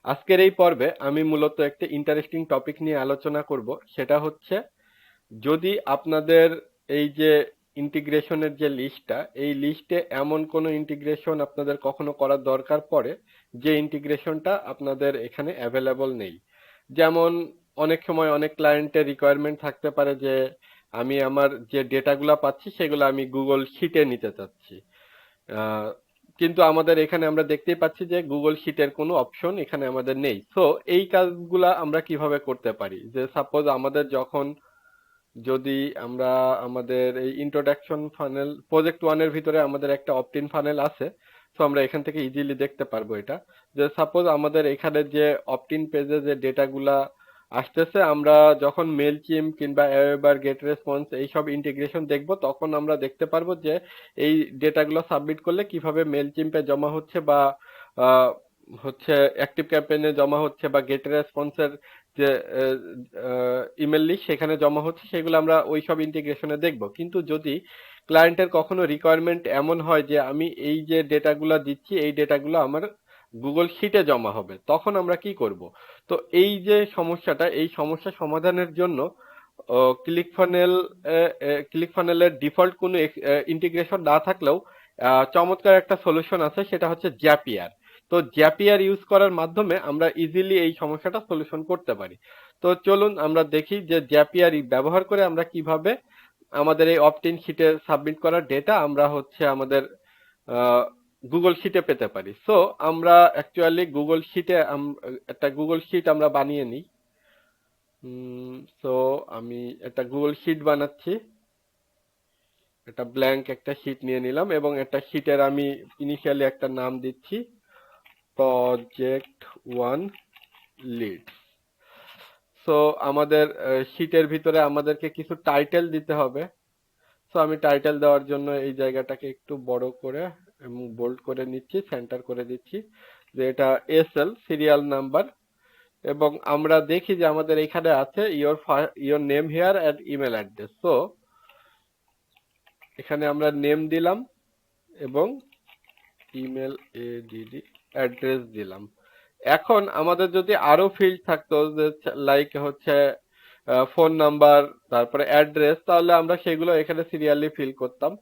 আজকের এই পর্বে আমি মূলত একটা ইন্টারেস্টিং টপিক নিয়ে আলোচনা করব। সেটা হচ্ছে, যদি আপনাদের এই যে ইন্টিগ্রেশনের যে লিস্টটা, এই লিস্টে এমন কোনো ইন্টিগ্রেশন আপনাদের কখনো করার দরকার পড়ে যে ইন্টিগ্রেশনটা আপনাদের এখানে অ্যাভেলেবল নেই। যেমন অনেক সময় অনেক ক্লায়েন্টের রিকোয়ারমেন্ট থাকতে পারে যে আমি আমার যে ডেটাগুলো পাচ্ছি সেগুলো আমি গুগল শিটে নিতে চাচ্ছি। আহ, কিন্তু আমাদের এখানে আমরা দেখতেই পাচ্ছি যে গুগল শিটের কোনো অপশন এখানে আমাদের নেই। সো এই কাজগুলা আমরা কিভাবে করতে পারি, যে সাপোজ আমাদের যখন, যদি আমরা আমাদের এই ইন্ট্রোডাকশন ফানেল প্রজেক্ট ওয়ানের ভিতরে আমাদের একটা অপটিন ফানেল আছে। তো আমরা এখান থেকে ইজিলি দেখতে পারবো এটা, যে সাপোজ আমাদের এখানে যে অপটিন পেজে যে ডেটাগুলা আসতেছে, আমরা যখন মেল চিম কিংবা অ্যাওয়েবার গেট রেসপন্স এইসব ইন্টিগ্রেশন দেখব, তখন আমরা দেখতে পারবো যে এই ডেটাগুলো সাবমিট করলে কিভাবে মেল চিম্পে জমা হচ্ছে, বা আহ, হচ্ছে অ্যাক্টিভ ক্যাম্পেইনে জমা হচ্ছে, বা গেট রেসপন্সের যে ইমেল লিস্ট সেখানে জমা হচ্ছে, সেগুলো আমরা ওই সব ইন্টিগ্রেশনে দেখব। কিন্তু যদি ক্লায়েন্টের কখনো রিকোয়ারমেন্ট এমন হয় যে আমি এই যে ডেটাগুলো দিচ্ছি এই ডেটাগুলো আমার গুগল শিটে জমা হবে, তখন আমরা কি করব? তো এই যে সমস্যাটা, এই সমস্যা সমাধানের জন্য ক্লিক ফানেল ক্লিক ফানেলের ডিফল্ট কোনো ইন্টিগ্রেশন না থাকলেও চমৎকার একটা সলিউশন আছে, সেটা হচ্ছে জ্যাপিয়ার। তো জ্যাপিয়ার ইউজ করার মাধ্যমে আমরা ইজিলি এই সমস্যাটা সলিউশন করতে পারি। তো চলুন আমরা দেখি যে জ্যাপিয়ার ব্যবহার করে আমরা কিভাবে আমাদের এই অপটিন শিটে সাবমিট করার ডেটা আমরা হচ্ছে আমাদের গুগল শিটে পেতে পারি। সো আমরা অ্যাকচুয়ালি গুগল শিটে একটা গুগল শিট আমরা বানিয়ে নিই। সো আমি একটা গুগল শিট বানাচ্ছি। একটা ব্ল্যাঙ্ক একটা শিট নিয়ে নিলাম এবং একটা শিটের আমি ইনিশিয়ালি একটা নাম দিচ্ছি, প্রজেক্ট ওয়ান লিড। সো আমাদের শিটের ভিতরে আমাদেরকে কিছু টাইটেল দিতে হবে। সো আমি টাইটেল দেওয়ার জন্য এই জায়গাটাকে একটু বড় করে এবং বোল্ড করে নিচ্ছি, সেন্টার করে দিচ্ছি, যে এটা এসএল সিরিয়াল নাম্বার। এবং আমরা দেখি যে আমাদের এখানে আছে your name hair and email address. So এখানে আমরা নেম দিলাম এবং ইমেল এডিডি অ্যাড্রেস দিলাম। এখন আমাদের যদি আরো ফিল্ড থাকতো, যে লাইক হচ্ছে ফোন নাম্বার, তারপরে অ্যাড্রেস, তাহলে আমরা সেগুলো এখানে সিরিয়ালি ফিল করতাম।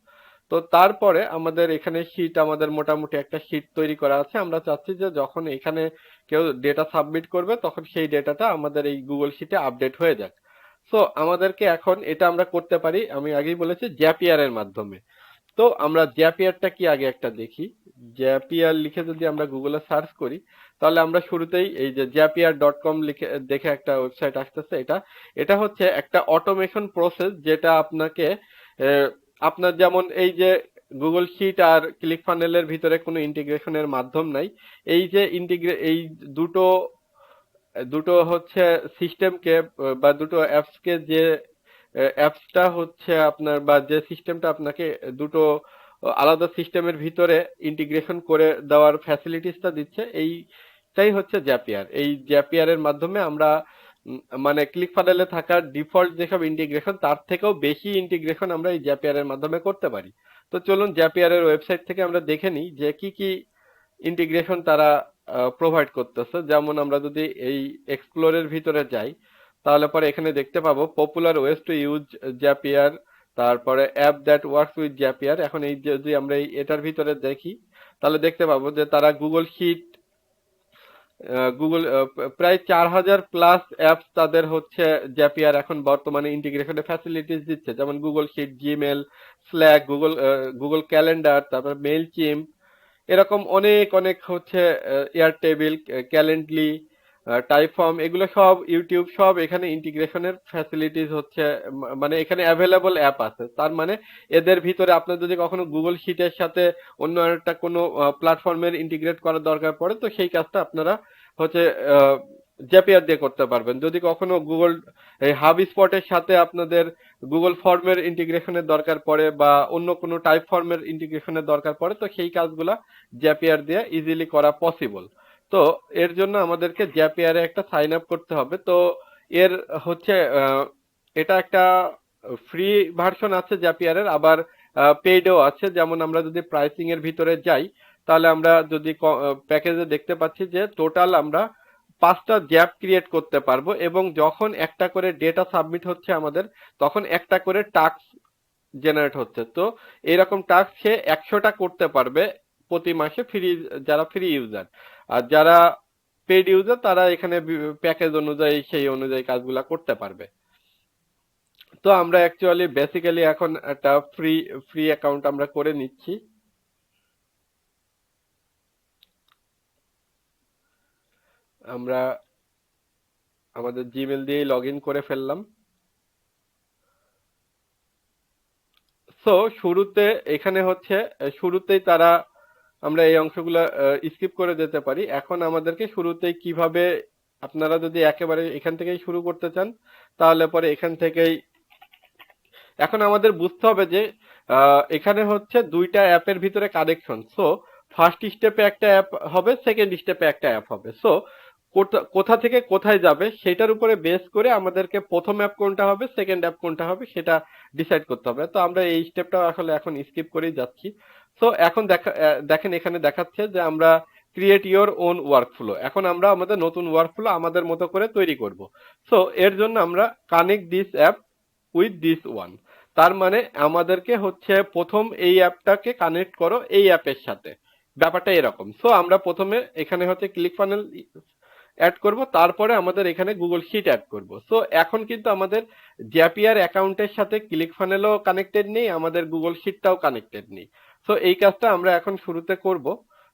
তো তারপরে আমাদের এখানে শীট, আমাদের মোটামুটি একটা শীট তৈরি করা আছে। আমরা চাচ্ছি যে যখন এখানে কেউ ডেটা সাবমিট করবে তখন সেই ডেটাটা আমাদের এই গুগল শিটে আপডেট হয়ে যাক। সো আমাদেরকে এখন এটা আমরা করতে পারি, আমি আগেই বলেছি, জ্যাপিয়ার এর মাধ্যমে। তো আমরা জ্যাপিয়ারটা কি আগে একটা দেখি। জ্যাপিয়ার লিখে যদি আমরা গুগলে সার্চ করি, তাহলে আমরা শুরুতেই এই যে জ্যাপিয়ার.com লিখে দেখে একটা ওয়েবসাইট আসতেছে। এটা এটা হচ্ছে একটা অটোমেশন প্রসেস, যেটা আপনাকে আহ, আপনার যেমন এই যে গুগল শিট আর ক্লিক ফানেলের ভিতরে কোনো ইন্টিগ্রেশনের মাধ্যম নাই। এই যে এই দুটো দুটো হচ্ছে সিস্টেমকে বা দুটো অ্যাপসকে, যে অ্যাপসটা হচ্ছে আপনার, বা যে সিস্টেমটা আপনাকে দুটো আলাদা সিস্টেমের ভিতরে ইন্টিগ্রেশন করে দেওয়ার ফ্যাসিলিটিসটা দিচ্ছে, এইটাই হচ্ছে জ্যাপিয়ার। এই জ্যাপিয়ারের মাধ্যমে আমরা মানে ক্লিক ফানেলে থাকা ডিফল্ট যেসব ইন্টিগ্রেশন তার থেকেও বেশি ইন্টিগ্রেশন আমরা এই জ্যাপিয়ারের মাধ্যমে করতে পারি। তো চলুন জ্যাপিয়ারের ওয়েবসাইট থেকে আমরা দেখে নিই যে কি কি ইন্টিগ্রেশন তারা প্রোভাইড করতেছে। যেমন আমরা যদি এই এক্সপ্লোরের ভিতরে যাই, তাহলে পরে এখানে দেখতে পাবো পপুলার ওয়েজ টু ইউজ জাপিয়ার, তারপরে অ্যাপ দ্যাট ওয়ার্কস উইথ জাপিয়ার। এখন এই যদি আমরা এটার ভিতরে দেখি, তাহলে দেখতে পাবো যে তারা গুগল শিট, গুগল প্রায় 4,000 প্লাস অ্যাপস তাদের হচ্ছে জাপিয়ার এখন বর্তমানে ইন্টিগ্রেশনের ফ্যাসিলিটিস দিচ্ছে। যেমন Google Sheet, Gmail, Slack, Google Calendar, তারপর মেল চিম, এরকম অনেক অনেক হচ্ছে এয়ার টেবিল, ক্যালেন্ডলি, টাইপফর্ম, এগুলো সব ইউটিউব সব এখানে ইন্টিগ্রেশনের ফ্যাসিলিটিস হচ্ছে। মানে এখানে অ্যাভেলেবল অ্যাপ আছে। তার মানে এদের ভিতরে আপনার যদি কখনো গুগল শিটের সাথে অন্য একটা কোনো প্ল্যাটফর্মের ইন্টিগ্রেট করার দরকার পড়ে, তো সেই কাজটা আপনারা হচ্ছে জাপিয়ার দিয়ে করতে পারবেন। যদি কখনো গুগল এই হাব স্পটের সাথে আপনাদের গুগল ফর্মের ইন্টিগ্রেশনের দরকার পড়ে, বা অন্য কোনো টাইপ ফর্মের ইন্টিগ্রেশনের দরকার পড়ে, তো সেই কাজগুলা জাপিয়ার দিয়ে ইজিলি করা পসিবল। তো এর জন্য আমাদেরকে জাপিয়ারে একটা সাইন আপ করতে হবে। তো এর হচ্ছে এটা একটা ফ্রি ভার্সন আছে জাপিয়ারের, আবার পেইডও আছে। যেমন আমরা যদি প্রাইসিং এর ভিতরে যাই, তাহলে আমরা যদি প্যাকেজে দেখতে পাচ্ছি যে টোটাল আমরা 5টা জ্যাপ ক্রিয়েট করতে পারবো, এবং যখন একটা করে ডেটা সাবমিট হচ্ছে আমাদের, তখন একটা করে টাস্ক জেনারেট হচ্ছে। তো এরকম টাস্ক সে 100টা করতে পারবে প্রতি মাসে, যারা ফ্রি ইউজার। আর যারা পেড ইউজার তারা এখানে প্যাকেজ অনুযায়ী সেই অনুযায়ী কাজগুলা করতে পারবে। তো আমরা অ্যাকচুয়ালি বেসিক্যালি এখন একটা ফ্রি ফ্রি অ্যাকাউন্ট আমরা করে নিচ্ছি। আমরা আমাদের জিমেল দিয়েই লগ ইন করে ফেললাম। সো শুরুতে এখানে হচ্ছে শুরুতেই তারা, আমরা এই অংশগুলো স্কিপ করে যেতে পারি। এখন আমাদেরকে শুরুতেই কিভাবে, আপনারা যদি একেবারে এখান থেকেই শুরু করতে চান তাহলে পরে এখান থেকেই, এখন আমাদের বুঝতে হবে যে এখানে হচ্ছে দুইটা অ্যাপের ভিতরে কানেকশন। সো ফার্স্ট স্টেপে একটা অ্যাপ হবে, সেকেন্ড স্টেপে একটা অ্যাপ হবে। সো কোথা থেকে কোথায় যাবে সেটার উপরে বেস করে আমাদেরকে প্রথম অ্যাপ কোনটা হবে, সেকেন্ড অ্যাপ কোনটা হবে সেটা ডিসাইড করতে হবে। তো আমরা এই স্টেপটা আসলে এখন স্কিপ করেই যাচ্ছি। সো এখন দেখেন এখানে দেখাচ্ছে যে আমরা ক্রিয়েট ইওর ওন ওয়ার্কফ্লো। এখন আমরা আমাদের নতুন ওয়ার্কফ্লো আমাদের মতো করে তৈরি করব। সো এর জন্য আমরা connect this app with this one. তার মানে আমাদেরকে হচ্ছে প্রথম এই অ্যাপটাকে কানেক্ট করো এই অ্যাপের সাথে, ব্যাপারটা এরকম। সো আমরা প্রথমে এখানে হচ্ছে ক্লিক ফানেল অ্যাড করব, তারপরে আমাদের এখানে গুগল শিট অ্যাড করব। সো এখন কিন্তু আমাদের জ্যাপিয়ার অ্যাকাউন্টের সাথে ক্লিক ফানেলও কানেক্টেড নেই, আমাদের গুগল শিটটাও কানেক্টেড নেই। সো এই কাজটা আমরা এখন শুরুতে করব।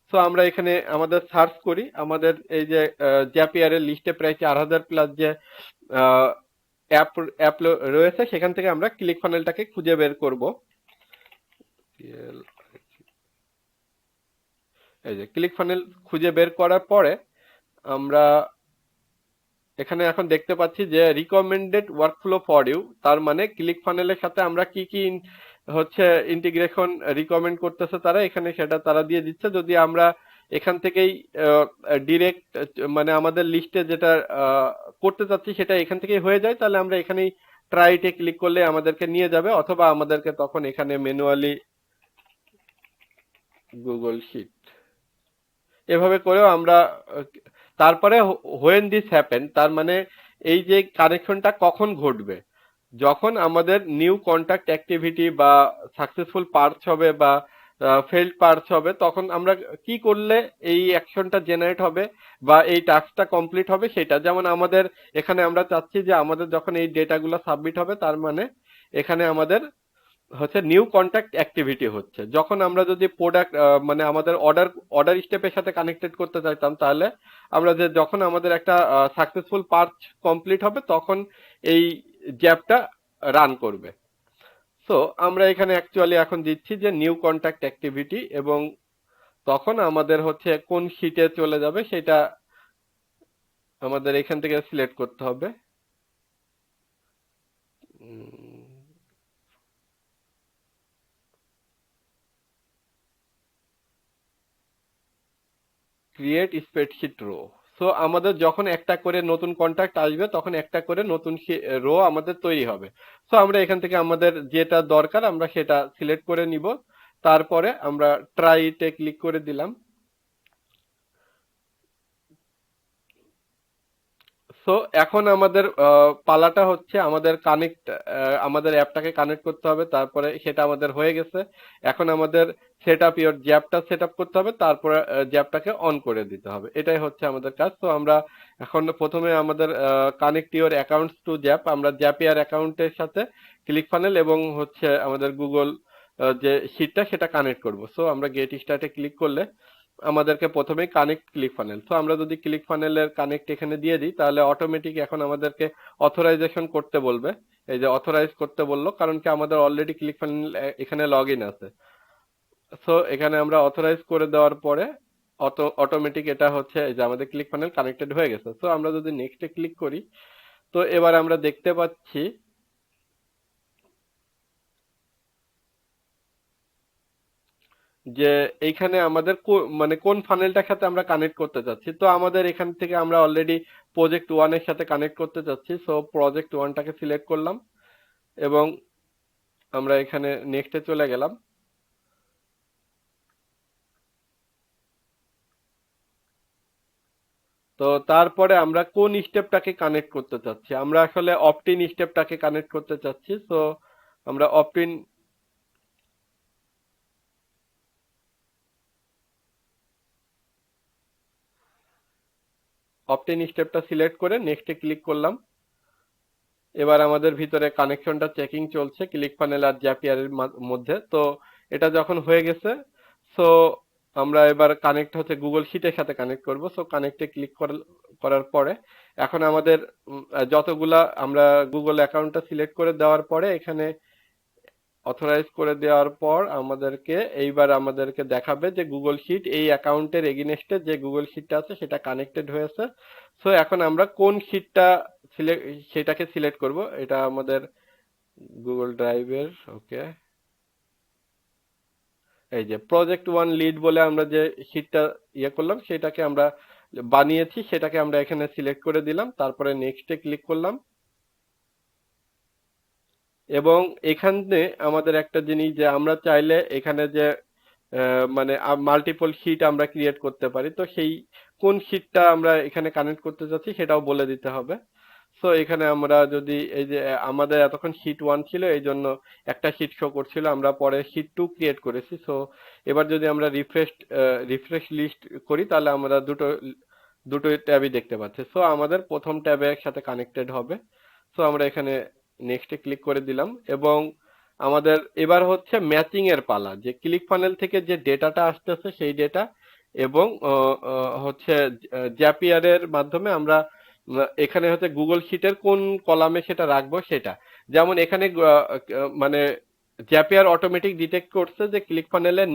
সো আমরা এখানে আমাদের সার্চ করি, আমাদের এই যে জ্যাপিয়ারের লিস্টে প্রায় 4000 প্লাস যে অ্যাপ অ্যাপ রয়েছে, সেখান থেকে আমরা ক্লিক ফানেলটাকে খুঁজে বের করব। এই যে ক্লিক ফানেল খুঁজে বের করার পরে আমরা এখানে এখন দেখতে পাচ্ছি যে রিকমেন্ডেড ওয়ার্কফ্লো ফর ইউ। তার মানে ক্লিক ফানেলের সাথে আমরা কি কি হচ্ছে ইন্টিগ্রেশন রিকমেন্ড করতেছে তারা, এখানে সেটা তারা দিয়ে দিচ্ছে। যদি আমরা এখান থেকেই ডিরেক্ট মানে আমাদের লিস্টে যেটা করতে চাচ্ছি সেটা এখান থেকেই হয়ে যায়, তাহলে আমরা এখানেই ট্রাইটে ক্লিক করলে আমাদেরকে নিয়ে যাবে, অথবা আমাদেরকে তখন এখানে ম্যানুয়ালি গুগল শিট এভাবে করেও আমরা তারপরে হোয়েন দিস হ্যাপেন, তার মানে এই যে কানেকশনটা কখন ঘটবে, যখন আমাদের নিউ কন্টাক্ট অ্যাক্টিভিটি বা সাকসেসফুল পার্স হবে বা ফেল্ড পার্স হবে, তখন আমরা কি করলে এই অ্যাকশনটা জেনারেট হবে বা এই টাস্কটা কমপ্লিট হবে সেটা। যেমন আমাদের এখানে আমরা চাচ্ছি যে আমাদের যখন এই ডেটাগুলো সাবমিট হবে, তার মানে এখানে আমাদের হচ্ছে নিউ কন্ট্যাক্ট অ্যাক্টিভিটি হচ্ছে। যখন আমরা যদি প্রোডাক্ট মানে আমাদের অর্ডার স্টেপের সাথে কানেক্টেড করতে চাইতাম, তাহলে আমরা যে যখন আমাদের একটা সাকসেসফুল পার্চ কমপ্লিট হবে তখন এই জ্যাপটা রান করবে। সো আমরা এখানে অ্যাকচুয়ালি এখন দিচ্ছি যে নিউ কন্ট্যাক্ট অ্যাক্টিভিটি, এবং তখন আমাদের হচ্ছে কোন শিটে চলে যাবে সেটা আমাদের এখান থেকে সিলেক্ট করতে হবে। Create spreadsheet rho. সো আমাদের যখন একটা করে নতুন কন্ট্যাক্ট আসবে তখন একটা করে নতুন রো আমাদের তৈরি হবে। সো আমরা এখান থেকে আমাদের যেটা দরকার আমরা সেটা সিলেক্ট করে নিব, তারপরে আমরা ট্রাইতে ক্লিক করে দিলাম। সো এখন আমাদের পালাটা হচ্ছে আমাদের আমাদের অ্যাপটাকে কানেক্ট করতে হবে, তারপরে সেটা আমাদের হয়ে গেছে। এখন আমাদের সেট আপ ইওর জ্যাপটা সেট আপ করতে হবে, তারপরে জ্যাপটাকে অন করে দিতে হবে। এটাই হচ্ছে আমাদের কাজ। তো আমরা এখন প্রথমে আমাদের connect your accounts to Zap, আমরা জ্যাপিয়ার অ্যাকাউন্টের সাথে ক্লিক ফানেল এবং হচ্ছে আমাদের গুগল যে শিটটা সেটা কানেক্ট করব। সো আমরা গেট স্টার্টে ক্লিক করলে আমাদেরকে প্রথমেই কানেক্ট ক্লিক ফানেল। তো আমরা যদি ক্লিক ফানেলের কানেক্ট এখানে দিয়ে দিই তাহলে অটোমেটিক এখন আমাদেরকে অথরাইজেশন করতে বলবে। এই যে অথরাইজ করতে বললো, কারণ কি আমাদের অলরেডি ক্লিক ফানেল এখানে লগ ইন আছে। সো এখানে আমরা অথরাইজ করে দেওয়ার পরে অটোমেটিক এটা হচ্ছে এই যে আমাদের ক্লিক ফানেল কানেক্টেড হয়ে গেছে। সো আমরা যদি নেক্সটে ক্লিক করি, তো এবার আমরা দেখতে পাচ্ছি যে এইখানে আমাদের মানে কোন ফানেলটার সাথে আমরা কানেক্ট করতে চাচ্ছি। তো আমাদের এখান থেকে আমরা অলরেডি প্রজেক্ট ওয়ানের সাথে কানেক্ট করতে চাচ্ছি। সো প্রজেক্ট ওয়ানটাকে সিলেক্ট করলাম এবং আমরা এখানে নেক্সটে চলে গেলাম। তো তো তারপরে আমরা কোন স্টেপটাকে কানেক্ট করতে চাচ্ছি, আমরা আসলে অপটিন স্টেপটাকে কানেক্ট করতে চাচ্ছি। তো আমরা অপটিন স্টেপটা সিলেক্ট করে নেক্সটে ক্লিক করলাম। এবার আমাদের ভিতরে কানেকশনটা চেকিং চলছে ক্লিক প্যানেল আর জ্যাপিয়ারের মধ্যে। তো এটা যখন হয়ে গেছে, সো আমরা এবার কানেক্ট হচ্ছে গুগল শিটের সাথে কানেক্ট করব। সো কানেক্টে ক্লিক করার পরে এখন আমাদের যতগুলা আমরা গুগল অ্যাকাউন্টটা সিলেক্ট করে দেওয়ার পরে এখানে অথরাইজ করে দেওয়ার পর আমাদেরকে দেখাবে যে গুগল শিট এই অ্যাকাউন্টের এগেইনস্টে যে গুগল শিটটা আছে সেটা কানেক্টেড হয়েছে। সো এখন আমরা কোন শিটটা সেটাকে সিলেক্ট করব, এটা আমাদের গুগল ড্রাইভের। ওকে, এই যে প্রজেক্ট ওয়ান লিড বলে আমরা যে শিটটা করলাম সেটাকে আমরা বানিয়েছি, সেটাকে আমরা এখানে সিলেক্ট করে দিলাম, তারপরে নেক্সটে ক্লিক করলাম। এবং এখানে আমাদের একটা জিনিস যে আমরা চাইলে এখানে যে মানে মাল্টিপল শিট আমরা ক্রিয়েট করতে পারি, তো সেই কোন শিটটা আমরা এখানে কানেক্ট করতে চাচ্ছি সেটাও বলে দিতে হবে। সো এখানে আমরা যদি এই যে আমাদের এতক্ষণ শিট ওয়ান ছিল এই জন্য একটা শিট শো করছিল, আমরা পরে শিট টু ক্রিয়েট করেছি। সো এবার যদি আমরা রিফ্রেশ লিস্ট করি তাহলে আমরা দুটো ট্যাবই দেখতে পাচ্ছি। সো আমাদের প্রথম ট্যাবের সাথে কানেক্টেড হবে। সো আমরা এখানে নেক্সটে ক্লিক করে দিলাম এবং আমাদের এবার হচ্ছে ম্যাচিং এর পালা, যে ক্লিক ফানেল থেকে যে ডেটাটা আসতেছে সেই ডেটা এবং হচ্ছে জ্যাপিয়ারের মাধ্যমে আমরা এখানে হচ্ছে গুগল শিটের কোন কলামে সেটা রাখবো সেটা। যেমন এখানে মানে জ্যাপিয়ার অটোমেটিক ডিটেক্ট করছে যে ক্লিক ফানেলের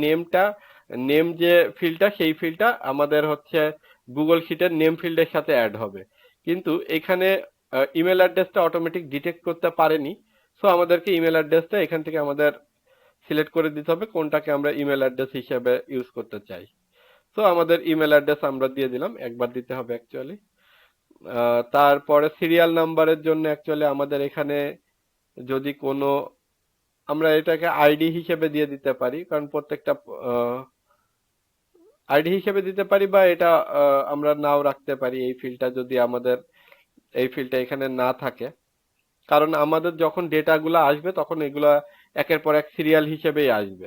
নেম যে ফিল্ডটা সেই ফিল্ডটা আমাদের হচ্ছে গুগল শিটের নেম ফিল্ডের সাথে অ্যাড হবে, কিন্তু এখানে ইমেল অ্যাড্রেসটা অটোমেটিক ডিটেক্ট করতে পারেনি। সো আমাদেরকে ইমেল অ্যাড্রেসটা এখান থেকে আমাদের সিলেক্ট করে দিতে হবে কোনটাকে আমরা ইমেল অ্যাড্রেস হিসেবে ইউজ করতে চাই। সো আমাদের ইমেল অ্যাড্রেস আমরা দিয়ে দিলাম, একবার দিতে হবে অ্যাকচুয়ালি। তারপরে সিরিয়াল নাম্বারের জন্য অ্যাকচুয়ালি আমাদের এখানে যদি কোনো আমরা এটাকে আইডি হিসেবে দিয়ে দিতে পারি, কারণ প্রত্যেকটা আইডি হিসেবে দিতে পারি, বা এটা আমরা নাও রাখতে পারি এই ফিল্ডটা এখানে না থাকে, কারণ আমাদের যখন ডেটাগুলো আসবে তখন এগুলা একের পর এক সিরিয়াল হিসেবেই আসবে।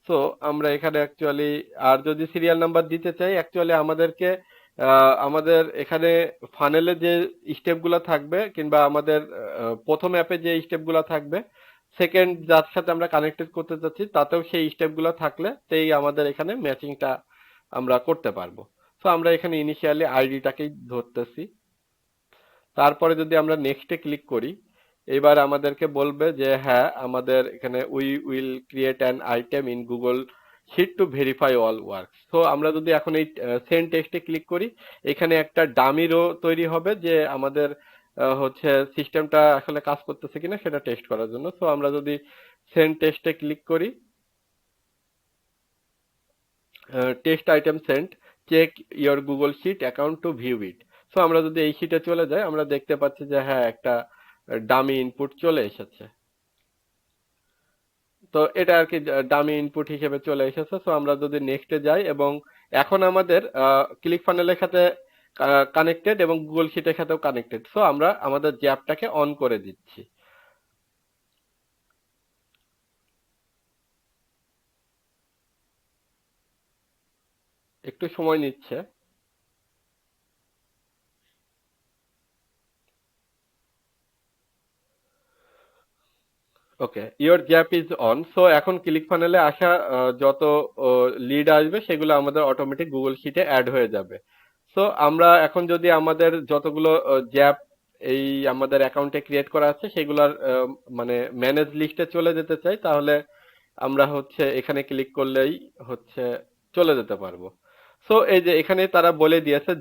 সো আমরা এখানে অ্যাকচুয়ালি আর যদি সিরিয়াল নাম্বার দিতে চাই অ্যাকচুয়ালি আমাদের এখানে ফানেলে যে স্টেপগুলো থাকবে কিংবা আমাদের প্রথম অ্যাপে যে স্টেপগুলো থাকবে সেকেন্ড যার সাথে আমরা কানেক্টেড করতে চাচ্ছি তাতেও সেই স্টেপগুলো থাকলে সেই আমাদের এখানে ম্যাচিংটা আমরা করতে পারবো। সো আমরা এখানে ইনিশিয়ালি আইডিটাকেই ধরতেছি। তারপরে যদি আমরা নেক্সটে ক্লিক করি এবার আমাদেরকে বলবে যে হ্যাঁ আমাদের এখানে we will create an item in Google Sheet to verify all work. So আমরা যদি এখন এই সেন্ড টেক্সটে ক্লিক করি এখানে একটা ডামি রো তৈরি হবে যে আমাদের হচ্ছে সিস্টেমটা আসলে কাজ করতেছে কিনা সেটা টেস্ট করার জন্য। সো আমরা যদি সেন্ড টেক্সটে ক্লিক করি, text item sent, check your Google Sheet account to view it. So আমরা যদি এই শিটে চলে যাই আমরা দেখতে পাচ্ছি যে হ্যাঁ একটা ডামি ইনপুট চলে এসেছে। তো এটা আর কি ডামি ইনপুট হিসেবে চলে এসেছে। সো আমরা যদি নেক্সটে যাই এবং এখন আমাদের ক্লিক ফানেলের সাথে কানেক্টেড এবং গুগল শিটের সাথেও কানেক্টেড। সো আমরা আমাদের জ্যাপটাকে অন করে দিচ্ছি। একটু সময় নিচ্ছে। Okay, your zap is on. So এখন ক্লিক ফানেলে আসা যত লিড আসবে সেগুলো আমাদের অটোমেটিক গুগল শিটে অ্যাড হয়ে যাবে। সো আমরা এখন যদি আমাদের যতগুলো জ্যাপ এই আমাদের অ্যাকাউন্টে ক্রিয়েট করা আছে সেগুলোর মানে ম্যানেজ লিস্টে চলে যেতে চাই তাহলে আমরা হচ্ছে এখানে ক্লিক করলেই হচ্ছে চলে যেতে পারবো। সো এই যে এখানে তারা বলে দিয়েছে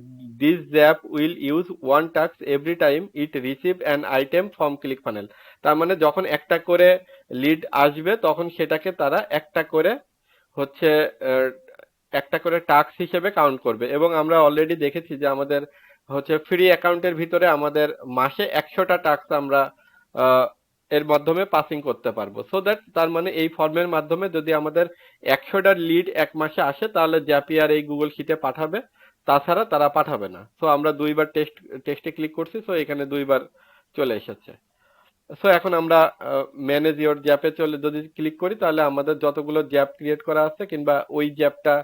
this zap will use one task every time it receive an item from click funnel. তার মানে যখন একটা করে লিড আসবে তখন সেটাকে তারা হচ্ছে আহ, একটা করে টাস্ক হিসেবে কাউন্ট করবে। এবং আমরা অলরেডি দেখেছি যে আমাদের হচ্ছে ফ্রি অ্যাকাউন্টের ভিতরে আমাদের মাসে 100টা টাস্ক আমরা আহ, এর মাধ্যমে পাসিং করতে পারবো। সো দ্যাট তার মানে এই ফর্মের মাধ্যমে যদি আমাদের 100টার লিড এক মাসে আসে তাহলে জ্যাপিয়ার এই গুগল শিটে পাঠাবে, তাছাড়া তারা পাঠাবে না। সো আমরা দুইবার টেক্সটে ক্লিক করছি, সো এখানে দুইবার চলে এসেছে। সো এখন আমরা ম্যানেজ ইওর জ্যাপে চলে যদি ক্লিক করি, তাহলে আমাদের যতগুলো জ্যাপ ক্রিয়েট করা আছে কিংবা ওই জ্যাপটা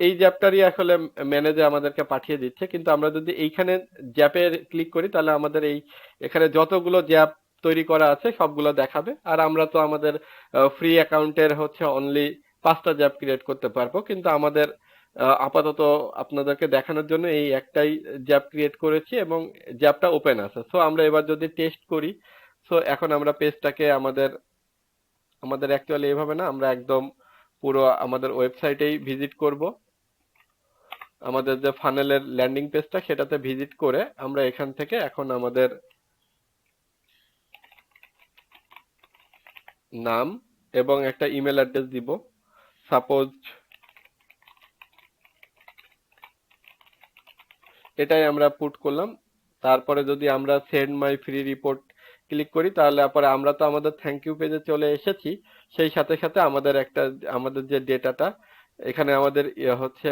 এই জ্যাপটারই আসলে ম্যানেজে আমাদেরকে পাঠিয়ে দিচ্ছে। কিন্তু আমরা যদি এইখানে জ্যাপে ক্লিক করি, তাহলে আমাদের এই এখানে যতগুলো জ্যাপ তৈরি করা আছে সবগুলো দেখাবে। আর আমরা তো আমাদের ফ্রি অ্যাকাউন্টের হচ্ছে অনলি 5টা জ্যাপ ক্রিয়েট করতে পারবো, কিন্তু আমাদের আপাতত আপনাদেরকে দেখানোর জন্য এই একটাই জ্যাপ ক্রিয়েট করেছি এবং জ্যাপটা ওপেন আছে। সো আমরা এবার যদি টেস্ট করি, সো এখন আমরা পেজটাকে আমাদের আমাদের অ্যাকচুয়ালি এভাবে না, আমরা একদম পুরো আমাদের ওয়েবসাইটেই ভিজিট করব। আমাদের যে ফানেলের ল্যান্ডিং পেজটা সেটাতে ভিজিট করে আমরা এখান থেকে এখন আমাদের নাম এবং একটা ইমেল অ্যাড্রেস দিব। সাপোজ এটাই আমরা পুট করলাম। তারপরে যদি আমরা সেন্ড মাই ফ্রি রিপোর্ট ক্লিক করি, তাহলে পরে আমরা তো আমাদের থ্যাংক ইউ পেজে চলে এসেছি। সেই সাথে সাথে আমাদের যে ডেটাটা এখানে আমাদের হচ্ছে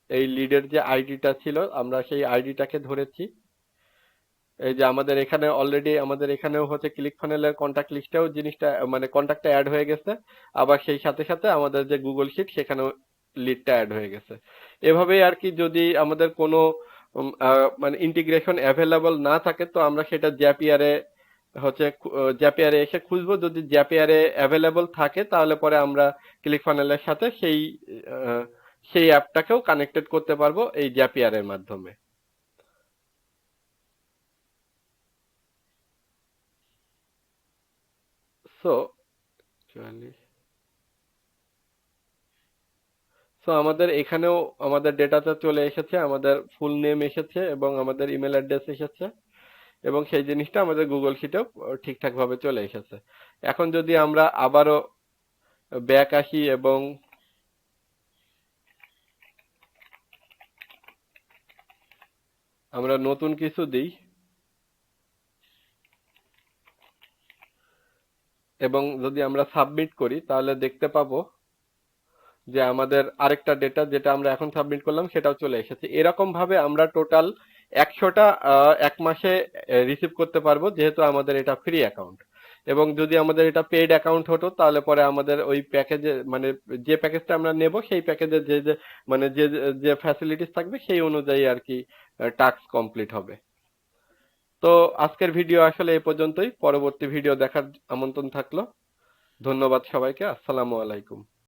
এই লিডের যে আইডিটা ছিল, আমরা সেই আইডিটাকে ধরেছি। এই যে আমাদের এখানে অলরেডি আমাদের এখানেও হচ্ছে ক্লিক ফানেলের কন্টাক্ট লিস্টেও জিনিসটা মানে কন্টাক্টটা অ্যাড হয়ে গেছে। আবার সেই সাথে সাথে আমাদের যে গুগল শিট সেখানেও লিডটা অ্যাড হয়ে গেছে। এভাবেই আর কি, যদি আমাদের কোনো মানে ইন্টিগ্রেশন অ্যাভেলেবল না থাকে, তো আমরা সেটা জ্যাপিয়ারে হচ্ছে জ্যাপিয়ারে এসে খুঁজবো। যদি জ্যাপিয়ারে অ্যাভেলেবল থাকে, তাহলে পরে আমরা ক্লিক ফানেলের সাথে আহ, সেই অ্যাপটাকেও কানেক্টেড করতে পারবো এই জ্যাপিয়ারের মাধ্যমে। সো 44। সো আমাদের এখানেও আমাদের ডেটাটা চলে এসেছে, আমাদের ফুল নেম এসেছে এবং আমাদের ইমেল অ্যাড্রেস এসেছে এবং সেই জিনিসটা আমাদের গুগল শিটেও ঠিকঠাক ভাবে চলে এসেছে। এখন যদি আমরা আবারও ব্যাক আসি এবং আমরা নতুন কিছু দিই এবং যদি আমরা সাবমিট করি, তাহলে দেখতে পাবো যে আমাদের আরেকটা ডেটা যেটা আমরা এখন সাবমিট করলাম সেটাও চলে এসেছে। এরকম ভাবে আমরা টোটাল 100টা এক মাসে রিসিভ করতে পারবো, যেহেতু আমাদের এটা ফ্রি অ্যাকাউন্ট। এবং যদি আমাদের এটা পেইড অ্যাকাউন্ট হতো, তাহলে পরে আমাদের ওই প্যাকেজে মানে যে প্যাকেজটা আমরা নেব সেই প্যাকেজে যে মানে যে যে ফ্যাসিলিটিস থাকবে সেই অনুযায়ী আর কি টাস্ক কমপ্লিট হবে। তো আজকের ভিডিও আসলে এই পর্যন্তই। পরবর্তী ভিডিও দেখার আমন্ত্রণ থাকলো। ধন্যবাদ সবাইকে। আসসালামু আলাইকুম।